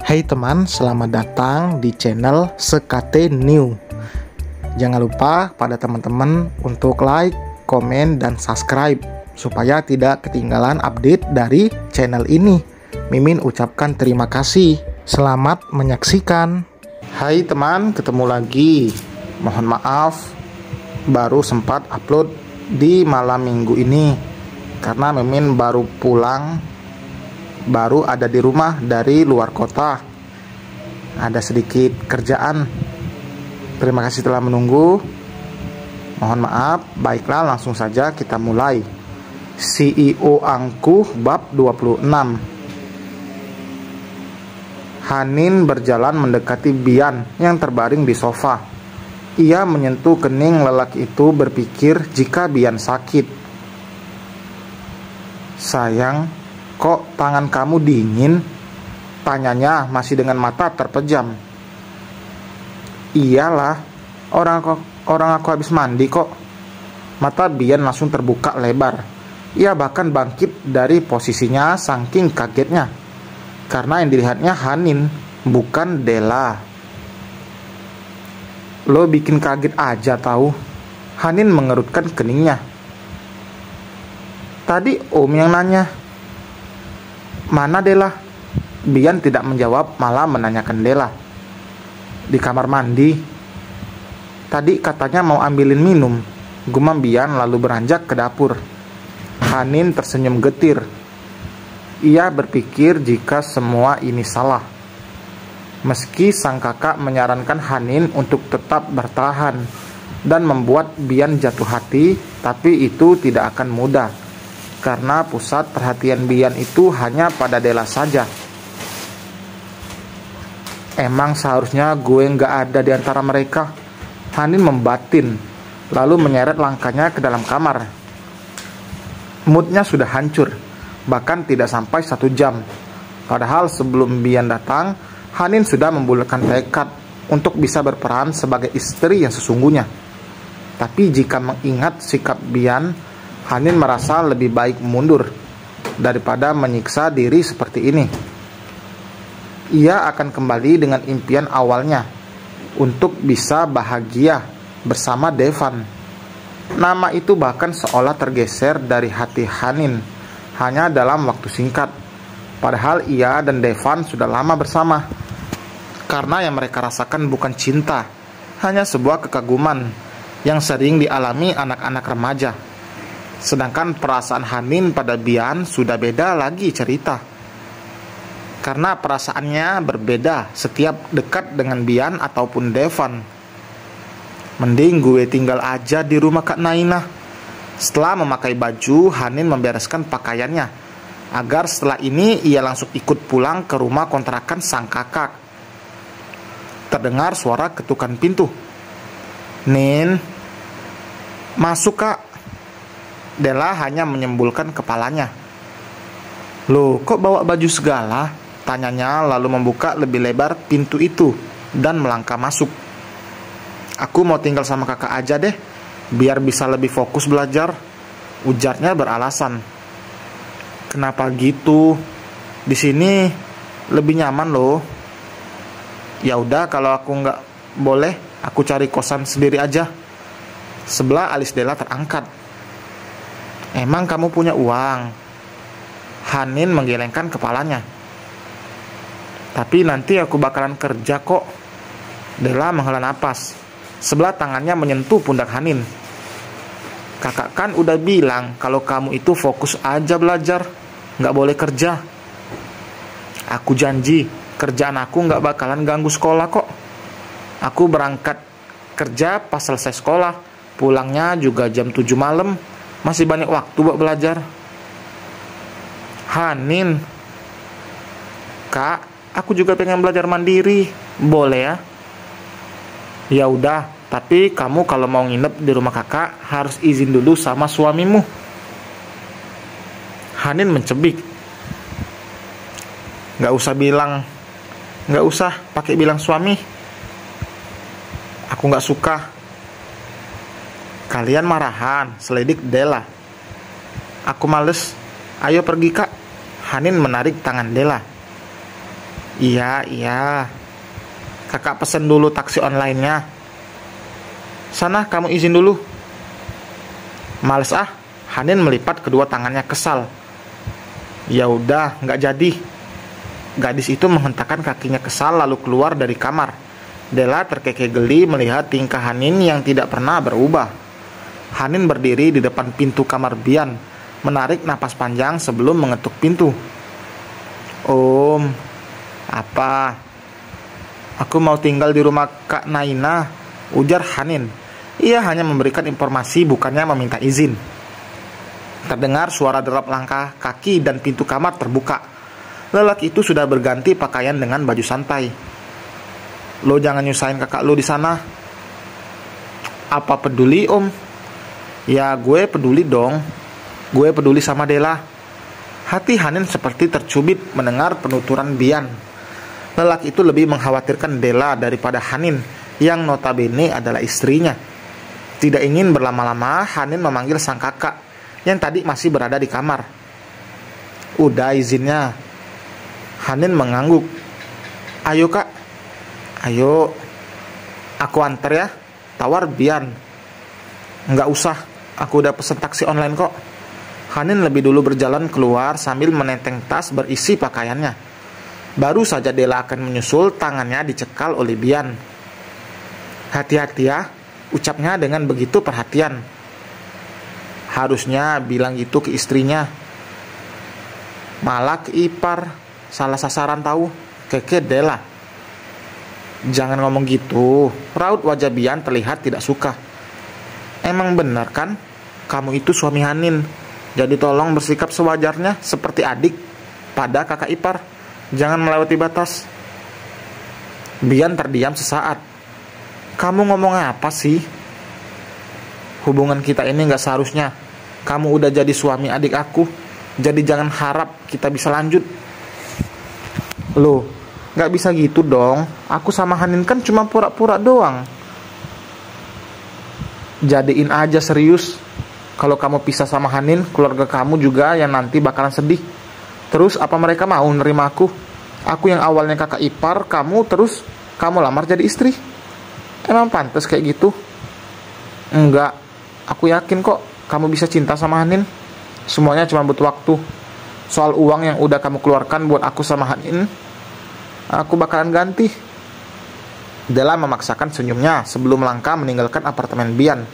Hai teman, selamat datang di channel Sekate New. Jangan lupa pada teman-teman untuk like, komen, dan subscribe supaya tidak ketinggalan update dari channel ini. Mimin ucapkan terima kasih. Selamat menyaksikan. Hai teman, ketemu lagi. Mohon maaf baru sempat upload di malam minggu ini karena Mimin baru pulang, baru ada di rumah dari luar kota. Ada sedikit kerjaan. Terima kasih telah menunggu. Mohon maaf. Baiklah, langsung saja kita mulai. CEO Angkuh bab 26. Hanin berjalan mendekati Bian yang terbaring di sofa. Ia menyentuh kening lelaki itu, berpikir jika Bian sakit. Sayang, kok tangan kamu dingin? Tanyanya masih dengan mata terpejam. Iyalah, orang aku habis mandi kok. Mata Bian langsung terbuka lebar. Ia bahkan bangkit dari posisinya saking kagetnya. Karena yang dilihatnya Hanin, bukan Della. Lo bikin kaget aja tahu. Hanin mengerutkan keningnya. Tadi Om yang nanya. Mana Della? Bian tidak menjawab, malah menanyakan Della. Di kamar mandi. Tadi katanya mau ambilin minum, gumam Bian lalu beranjak ke dapur. Hanin tersenyum getir. Ia berpikir jika semua ini salah. Meski sang kakak menyarankan Hanin untuk tetap bertahan dan membuat Bian jatuh hati, tapi itu tidak akan mudah. Karena pusat perhatian Bian itu hanya pada Della saja. Emang seharusnya gue nggak ada di antara mereka. Hanin membatin, lalu menyeret langkahnya ke dalam kamar. Moodnya sudah hancur, bahkan tidak sampai 1 jam. Padahal sebelum Bian datang, Hanin sudah membulatkan tekad untuk bisa berperan sebagai istri yang sesungguhnya. Tapi jika mengingat sikap Bian, Hanin merasa lebih baik mundur daripada menyiksa diri seperti ini. Ia akan kembali dengan impian awalnya untuk bisa bahagia bersama Devan. Nama itu bahkan seolah tergeser dari hati Hanin hanya dalam waktu singkat. Padahal ia dan Devan sudah lama bersama. Karena yang mereka rasakan bukan cinta, hanya sebuah kekaguman yang sering dialami anak-anak remaja. Sedangkan perasaan Hanin pada Bian sudah beda lagi cerita. Karena perasaannya berbeda setiap dekat dengan Bian ataupun Devan. Mending gue tinggal aja di rumah Kak Nainah. Setelah memakai baju, Hanin membereskan pakaiannya agar setelah ini ia langsung ikut pulang ke rumah kontrakan sang kakak. Terdengar suara ketukan pintu. Nin, masuk Kak. Della hanya menyembulkan kepalanya. Loh, kok bawa baju segala? Tanyanya lalu membuka lebih lebar pintu itu dan melangkah masuk. Aku mau tinggal sama kakak aja deh, biar bisa lebih fokus belajar, ujarnya beralasan. Kenapa gitu? Di sini lebih nyaman loh. Ya udah, kalau aku nggak boleh, aku cari kosan sendiri aja. Sebelah alis Della terangkat. Emang kamu punya uang? Hanin menggelengkan kepalanya. Tapi nanti aku bakalan kerja kok. Della menghela napas. Sebelah tangannya menyentuh pundak Hanin. Kakak kan udah bilang kalau kamu itu fokus aja belajar, nggak boleh kerja. Aku janji, kerjaan aku nggak bakalan ganggu sekolah kok. Aku berangkat kerja pas selesai sekolah, pulangnya juga jam 7 malam. Masih banyak waktu buat belajar. Hanin, Kak, aku juga pengen belajar mandiri. Boleh ya? Ya udah, tapi kamu kalau mau nginep di rumah kakak harus izin dulu sama suamimu. Hanin mencebik. Gak usah pakai bilang suami. Aku gak suka. Kalian marahan, seledik Della. Aku males. Ayo pergi Kak. Hanin menarik tangan Della. Iya, iya. Kakak pesen dulu taksi online-nya. Sana kamu izin dulu. Males ah, Hanin melipat kedua tangannya kesal. Ya udah, nggak jadi. Gadis itu menghentakkan kakinya kesal lalu keluar dari kamar. Della terkekeh geli melihat tingkah Hanin yang tidak pernah berubah. Hanin berdiri di depan pintu kamar Bian, menarik napas panjang sebelum mengetuk pintu. Om, apa? Aku mau tinggal di rumah Kak Naina, ujar Hanin. Ia hanya memberikan informasi, bukannya meminta izin. Terdengar suara derap langkah kaki dan pintu kamar terbuka. Lelaki itu sudah berganti pakaian dengan baju santai. Lo jangan nyusahin kakak lo di sana. Apa peduli om? Ya gue peduli dong. Gue peduli sama Della. Hati Hanin seperti tercubit mendengar penuturan Bian. Lelaki itu lebih mengkhawatirkan Della daripada Hanin, yang notabene adalah istrinya. Tidak ingin berlama-lama, Hanin memanggil sang kakak yang tadi masih berada di kamar. Udah izinnya. Hanin mengangguk. Ayo kak, ayo. Aku antar ya, tawar Bian. Nggak usah, aku udah pesen taksi online kok. Hanin lebih dulu berjalan keluar sambil menenteng tas berisi pakaiannya. Baru saja Della akan menyusul, tangannya dicekal oleh Bian. Hati-hati ya, ucapnya dengan begitu perhatian. Harusnya bilang gitu ke istrinya. Malah ke ipar, salah sasaran tahu, keke Della. Jangan ngomong gitu, raut wajah Bian terlihat tidak suka. Emang benar kan, kamu itu suami Hanin. Jadi tolong bersikap sewajarnya seperti adik pada kakak ipar. Jangan melewati batas. Bian terdiam sesaat. Kamu ngomong apa sih? Hubungan kita ini gak seharusnya. Kamu udah jadi suami adik aku. Jadi jangan harap kita bisa lanjut. Loh, gak bisa gitu dong. Aku sama Hanin kan cuma pura-pura doang. Jadiin aja serius. Kalau kamu pisah sama Hanin, keluarga kamu juga yang nanti bakalan sedih. Terus apa mereka mau nerima aku? Aku yang awalnya kakak ipar kamu, terus kamu lamar jadi istri. Emang pantas kayak gitu? Enggak, aku yakin kok kamu bisa cinta sama Hanin. Semuanya cuma butuh waktu. Soal uang yang udah kamu keluarkan buat aku sama Hanin, aku bakalan ganti. Della memaksakan senyumnya sebelum melangkah meninggalkan apartemen Bian.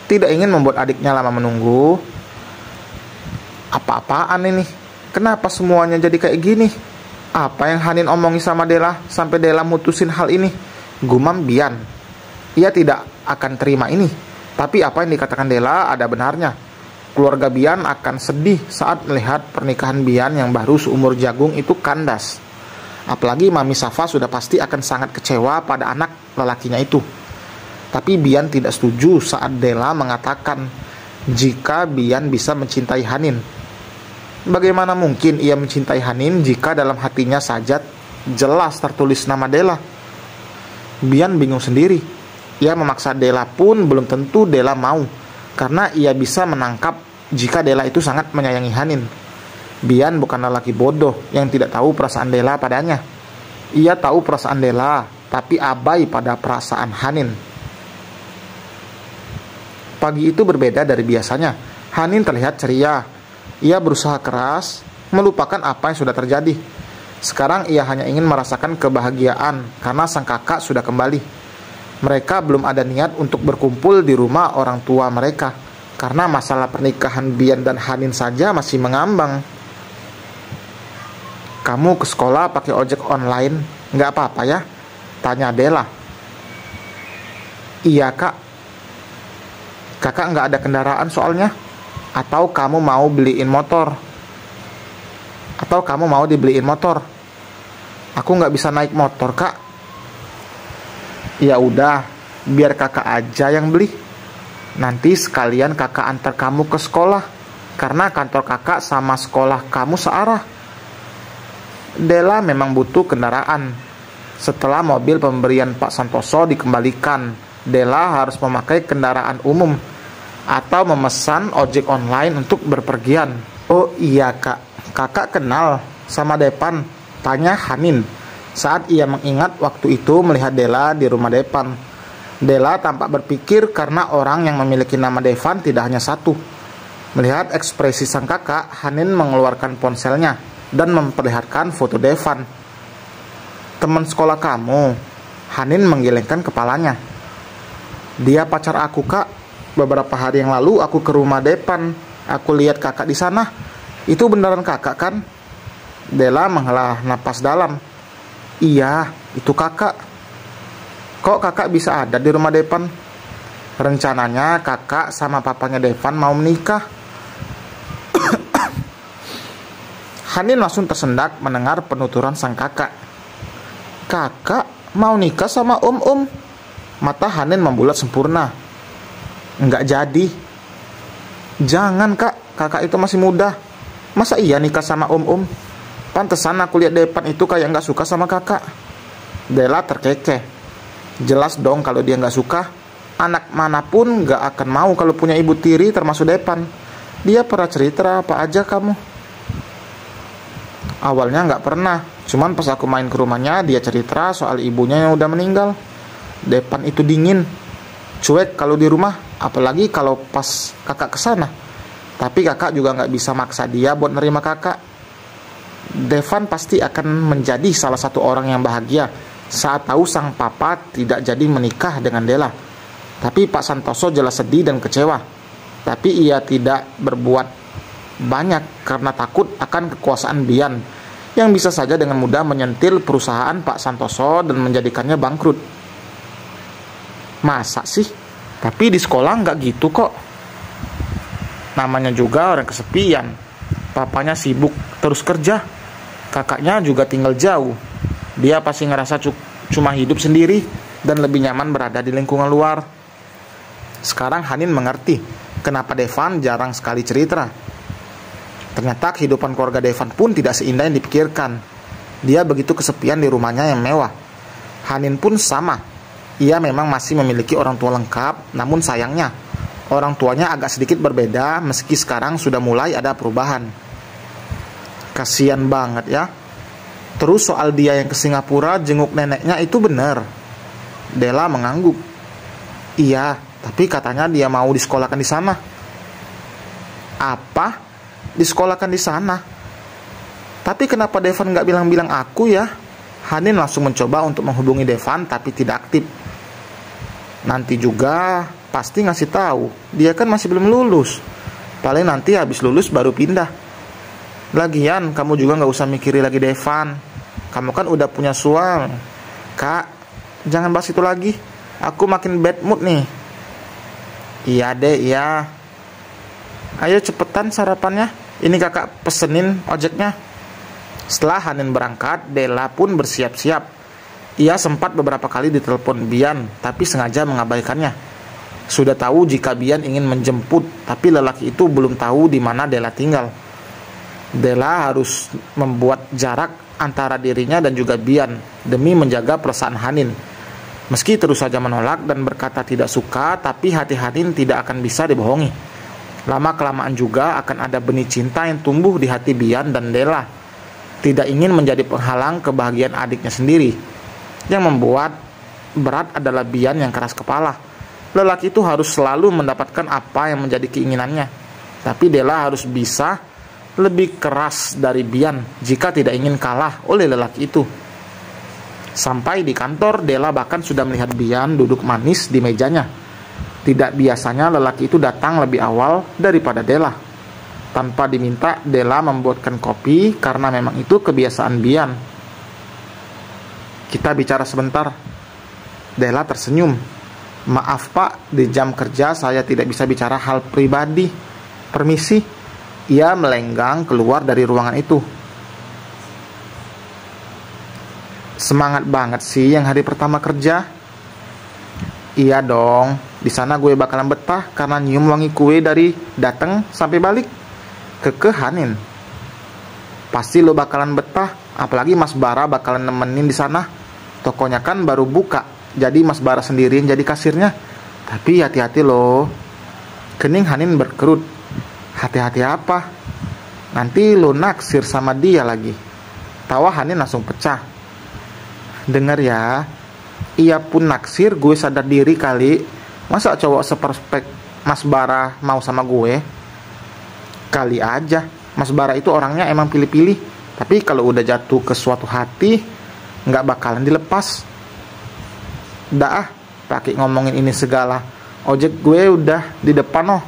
Tidak ingin membuat adiknya lama menunggu. Apa-apaan ini? Kenapa semuanya jadi kayak gini? Apa yang Hanin omongi sama Della sampai Della mutusin hal ini? Gumam Bian. Ia tidak akan terima ini. Tapi apa yang dikatakan Della ada benarnya. Keluarga Bian akan sedih saat melihat pernikahan Bian yang baru seumur jagung itu kandas. Apalagi Mami Safa sudah pasti akan sangat kecewa pada anak lelakinya itu. Tapi Bian tidak setuju saat Della mengatakan jika Bian bisa mencintai Hanin. Bagaimana mungkin ia mencintai Hanin jika dalam hatinya saja jelas tertulis nama Della? Bian bingung sendiri. Ia memaksa Della pun belum tentu Della mau, karena ia bisa menangkap jika Della itu sangat menyayangi Hanin. Bian bukan lelaki bodoh yang tidak tahu perasaan Della padanya. Ia tahu perasaan Della, tapi abai pada perasaan Hanin. Pagi itu berbeda dari biasanya. Hanin terlihat ceria. Ia berusaha keras melupakan apa yang sudah terjadi. Sekarang ia hanya ingin merasakan kebahagiaan karena sang kakak sudah kembali. Mereka belum ada niat untuk berkumpul di rumah orang tua mereka karena masalah pernikahan Bian dan Hanin saja masih mengambang. Kamu ke sekolah pakai ojek online, nggak apa-apa ya? Tanya Della. Iya kak. Kakak nggak ada kendaraan soalnya. Atau kamu mau beliin motor? Atau kamu mau dibeliin motor? Aku nggak bisa naik motor kak. Ya udah, biar kakak aja yang beli. Nanti sekalian kakak antar kamu ke sekolah, karena kantor kakak sama sekolah kamu searah. Della memang butuh kendaraan. Setelah mobil pemberian Pak Santoso dikembalikan, Della harus memakai kendaraan umum atau memesan ojek online untuk berpergian. Oh iya kak, kakak kenal sama Depan? Tanya Hanin. saat ia mengingat waktu itu melihat Della di rumah Devan. Della tampak berpikir karena orang yang memiliki nama Devan tidak hanya satu. Melihat ekspresi sang kakak, Hanin mengeluarkan ponselnya dan memperlihatkan foto Devan. "Teman sekolah kamu?" Hanin menggelengkan kepalanya. "Dia pacar aku, Kak. Beberapa hari yang lalu aku ke rumah Devan. Aku lihat kakak di sana. Itu beneran kakak kan?" Della menghela napas dalam. "Iya, itu kakak." "Kok kakak bisa ada di rumah Devan?" "Rencananya kakak sama papanya Devan mau menikah." Hanin langsung tersendak mendengar penuturan sang kakak. "Kakak mau nikah sama Om?" Mata Hanin membulat sempurna. "Nggak jadi." "Jangan, Kak. Kakak itu masih muda. Masa iya nikah sama Om? Pantesan aku lihat Devan itu kayak nggak suka sama kakak." Della terkekeh. Jelas dong kalau dia nggak suka. Anak manapun nggak akan mau kalau punya ibu tiri termasuk Devan. Dia pernah cerita apa aja kamu? "Awalnya nggak pernah. Cuman pas aku main ke rumahnya dia cerita soal ibunya yang udah meninggal. Devan itu dingin, cuek kalau di rumah, apalagi kalau pas kakak kesana. Tapi kakak juga nggak bisa maksa dia buat nerima kakak. Devan pasti akan menjadi salah satu orang yang bahagia saat tahu sang papa tidak jadi menikah dengan Della. Tapi Pak Santoso jelas sedih dan kecewa. Tapi ia tidak berbuat banyak karena takut akan kekuasaan Bian yang bisa saja dengan mudah menyentil perusahaan Pak Santoso dan menjadikannya bangkrut." "Masa sih? Tapi di sekolah nggak gitu kok. Namanya juga orang kesepian. Papanya sibuk terus kerja. Kakaknya juga tinggal jauh. Dia pasti ngerasa cuma hidup sendiri dan lebih nyaman berada di lingkungan luar." Sekarang Hanin mengerti kenapa Devan jarang sekali cerita. Ternyata kehidupan keluarga Devan pun tidak seindah yang dipikirkan. Dia begitu kesepian di rumahnya yang mewah. Hanin pun sama. Ia memang masih memiliki orang tua lengkap, namun sayangnya orang tuanya agak sedikit berbeda meski sekarang sudah mulai ada perubahan. Kasian banget ya. Terus soal dia yang ke Singapura jenguk neneknya itu benar? Della mengangguk. "Iya, tapi katanya dia mau disekolahkan di sana." "Apa? Disekolahkan di sana? Tapi kenapa Devan nggak bilang-bilang aku ya?" Hanin langsung mencoba untuk menghubungi Devan tapi tidak aktif. "Nanti juga pasti ngasih tahu. Dia kan masih belum lulus. Paling nanti habis lulus baru pindah. Lagian kamu juga nggak usah mikirin lagi Devan. Kamu kan udah punya suami." "Kak, jangan bahas itu lagi. Aku makin bad mood nih." "Iya deh, iya. Ayo cepetan sarapannya. Ini kakak pesenin ojeknya." Setelah Hanin berangkat, Della pun bersiap-siap. Ia sempat beberapa kali ditelepon Bian, tapi sengaja mengabaikannya. Sudah tahu jika Bian ingin menjemput, tapi lelaki itu belum tahu di mana Della tinggal. Della harus membuat jarak antara dirinya dan juga Bian demi menjaga perasaan Hanin. Meski terus saja menolak dan berkata tidak suka, tapi hati Hanin tidak akan bisa dibohongi. Lama-kelamaan juga akan ada benih cinta yang tumbuh di hati Bian dan Della. Tidak ingin menjadi penghalang kebahagiaan adiknya sendiri. Yang membuat berat adalah Bian yang keras kepala. Lelaki itu harus selalu mendapatkan apa yang menjadi keinginannya. Tapi Della harus bisa lebih keras dari Bian jika tidak ingin kalah oleh lelaki itu. Sampai di kantor, Della bahkan sudah melihat Bian duduk manis di mejanya. Tidak biasanya lelaki itu datang lebih awal daripada Della. Tanpa diminta, Della membuatkan kopi karena memang itu kebiasaan Bian. "Kita bicara sebentar." Della tersenyum. "Maaf Pak, di jam kerja saya tidak bisa bicara hal pribadi. Permisi." Ia melenggang keluar dari ruangan itu. "Semangat banget sih yang hari pertama kerja." "Iya dong, di sana gue bakalan betah karena nyium wangi kue dari datang sampai balik." Kekeh Hanin. "Pasti lo bakalan betah, apalagi Mas Bara bakalan nemenin di sana. Tokonya kan baru buka, jadi Mas Bara sendirian jadi kasirnya. Tapi hati-hati lo." Kening Hanin berkerut. "Hati-hati apa? Nanti lo naksir sama dia lagi." Tawa Hanin langsung pecah. Dengar ya, ia pun naksir, gue sadar diri kali. Masa cowok seperspek Mas Bara mau sama gue? Kali aja, Mas Bara itu orangnya emang pilih-pilih. Tapi kalau udah jatuh ke suatu hati, nggak bakalan dilepas. Dah ah, pakai ngomongin ini segala. Ojek gue udah di depan oh.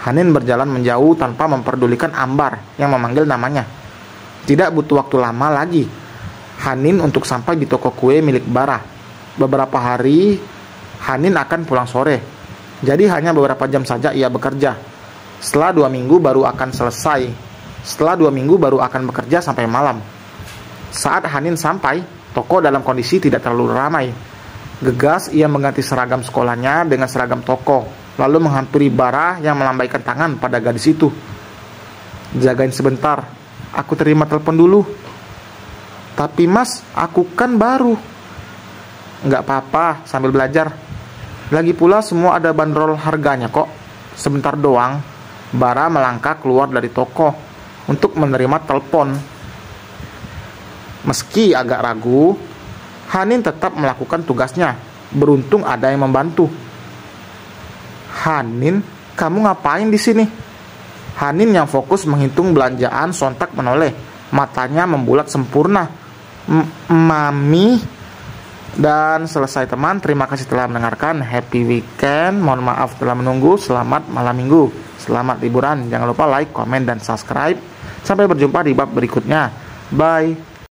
Hanin berjalan menjauh tanpa memperdulikan Ambar yang memanggil namanya. Tidak butuh waktu lama lagi Hanin untuk sampai di toko kue milik Bara. Beberapa hari Hanin akan pulang sore, jadi hanya beberapa jam saja ia bekerja. Setelah 2 minggu baru akan selesai. Setelah 2 minggu baru akan bekerja sampai malam. Saat Hanin sampai, toko dalam kondisi tidak terlalu ramai. Gegas ia mengganti seragam sekolahnya dengan seragam toko, lalu menghampiri Bara yang melambaikan tangan pada gadis itu. Jagain sebentar, aku terima telepon dulu. Tapi mas, aku kan baru. Nggak apa-apa, sambil belajar. Lagi pula semua ada bandrol harganya kok. Sebentar doang. Bara melangkah keluar dari toko untuk menerima telepon. Meski agak ragu, Hanin tetap melakukan tugasnya. Beruntung ada yang membantu. Hanin, kamu ngapain di sini? Hanin yang fokus menghitung belanjaan sontak menoleh. Matanya membulat sempurna. Mami. Dan selesai teman, terima kasih telah mendengarkan. Happy weekend, mohon maaf telah menunggu. Selamat malam minggu, selamat liburan. Jangan lupa like, komen, dan subscribe. Sampai berjumpa di bab berikutnya. Bye.